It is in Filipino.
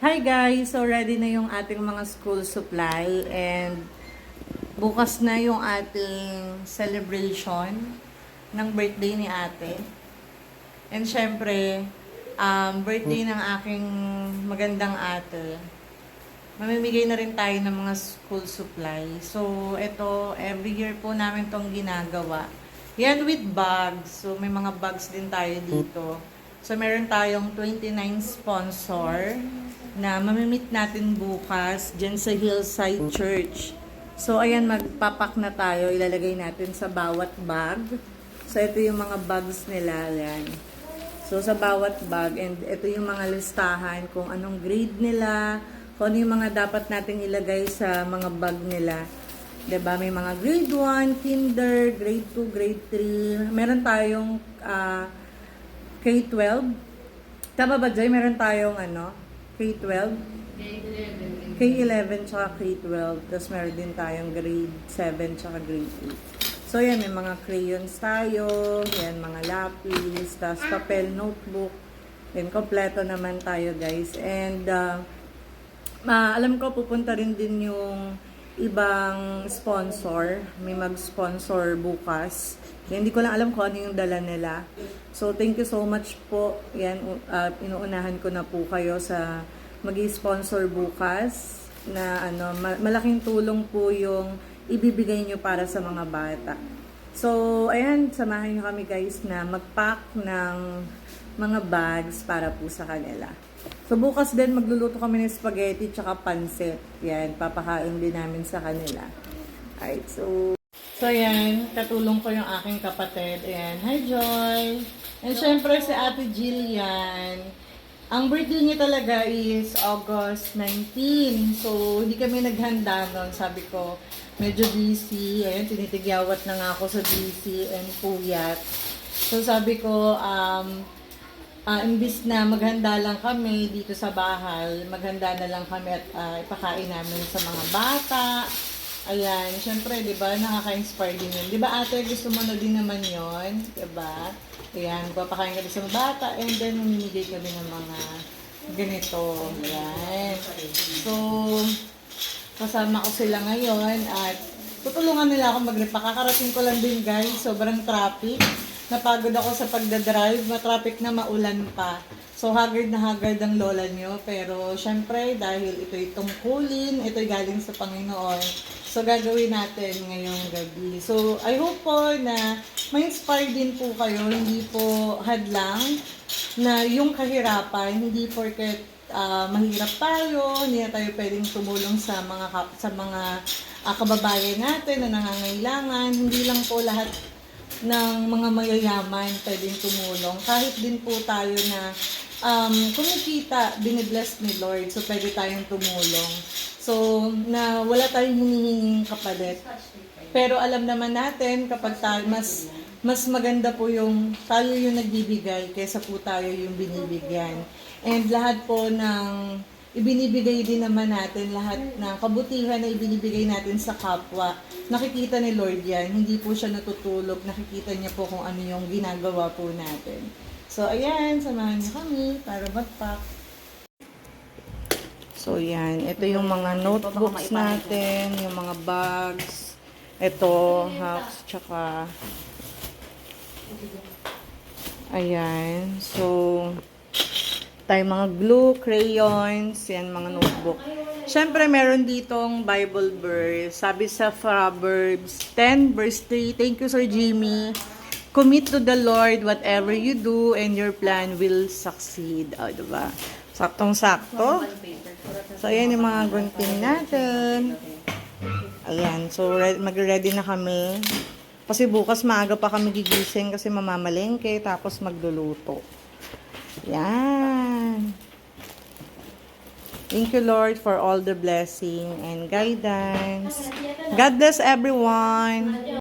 Hi guys! So ready na yung ating mga school supply and bukas na yung ating celebration ng birthday ni ate. And syempre, birthday ng aking magandang ate. Mamimigay na rin tayo ng mga school supply. So ito, every year po namin tong ginagawa. Yan with bags. So may mga bags din tayo dito. So meron tayong 29 sponsor na mamimit natin bukas dyan sa Hillside Church. So, ayan, magpapak na tayo. Ilalagay natin sa bawat bag. So, ito yung mga bags nila. Ayan. So, sa bawat bag. And ito yung mga listahan kung anong grade nila, kung ano yung mga dapat nating ilagay sa mga bag nila. Diba? May mga grade 1, kinder, grade 2, grade 3. Meron tayong K-12. Tama ba, Joy? Meron tayong K-12? K-11 tsaka K-12. Tapos meron din tayong grade 7 tsaka grade 8. So, yan. May mga crayons tayo. Yan, mga lapis. Tapos papel, notebook. Then, kompleto naman tayo, guys. And, alam ko, pupunta rin din yung ibang sponsor. May mag-sponsor bukas. Hindi ko lang alam kung ano yung dala nila. So, thank you so much po. Yan, inuunahan ko na po kayo sa mag-sponsor bukas na malaking tulong po yung ibibigay nyo para sa mga bata. So, ayan, samahan nyo kami guys na mag-pack ng mga bags para po sa kanila. So, bukas din magluluto kami ng spaghetti tsaka pansit. Yan, papakain din namin sa kanila. Alright, so ayan, katulong ko yung aking kapatid. Ayan, hi Joy! And syempre si Ate Jillian. Ang birthday niya talaga is August 19. So, hindi kami naghanda nun. Sabi ko, medyo busy. Ayan, tinitigyawat na nga ako sa busy and puyat. So, sabi ko, imbis na maghanda lang kami dito sa bahay, maghanda na lang kami at ipakain namin sa mga bata. Ayan, syempre, di ba, nakaka-inspire din yun. Di ba, ate, gusto mo na din naman yun? Di ba? Ayan, papakain kami sa mga bata and then mamimigay kami ng mga ganito. Ayan. So, kasama ko sila ngayon at tutulungan nila ako mag-repack. Kakarating ko lang din, guys. Sobrang traffic. Napagod ako sa pagdadrive. Matraffic na, maulan pa. So, haggard na haggard ang lola nyo. Pero, syempre, dahil ito'y tungkulin, ito'y galing sa Panginoon. So, gagawin natin ngayong gabi. So, I hope po na ma-inspire din po kayo. Hindi po hadlang na yung kahirapan. Hindi porket mahirap tayo, hindi na tayo pwedeng tumulong sa mga kababayan natin na nangangailangan. Hindi lang po lahat ng mga mayayaman pwedeng tumulong. Kahit din po tayo na kumikita, binibless ni Lord. So, pwede tayong tumulong. So, na wala tayong hinihinging kapalit. Pero alam naman natin, kapag tayo, mas maganda po yung tayo yung nagbibigay kaysa po tayo yung binibigyan. And lahat po ng ibinibigay din naman natin, lahat ng kabutihan na ibinibigay natin sa kapwa, nakikita ni Lord yan. Hindi po siya natutulog. Nakikita niya po kung ano yung ginagawa po natin. So, ayan, samahan niyo kami para mag-pack. So, yan. Ito yung mga notebooks natin, yung mga bags. Ito, hacks, tsaka ayan. So, tayo mga glue, crayons, yan, mga notebook. Siyempre, meron ditong Bible verse. Sabi sa Proverbs 10 verse 3, thank you, Sir Jimmy. Commit to the Lord whatever you do and your plan will succeed. O, diba? Saktong-sakto. So, ayan yung mga gunting natin. Ayan. So, mag-ready na kami. Kasi bukas maaga pa kami gigising kasi mamamalengke tapos magluluto. Yan. Thank you, Lord, for all the blessing and guidance. God bless everyone.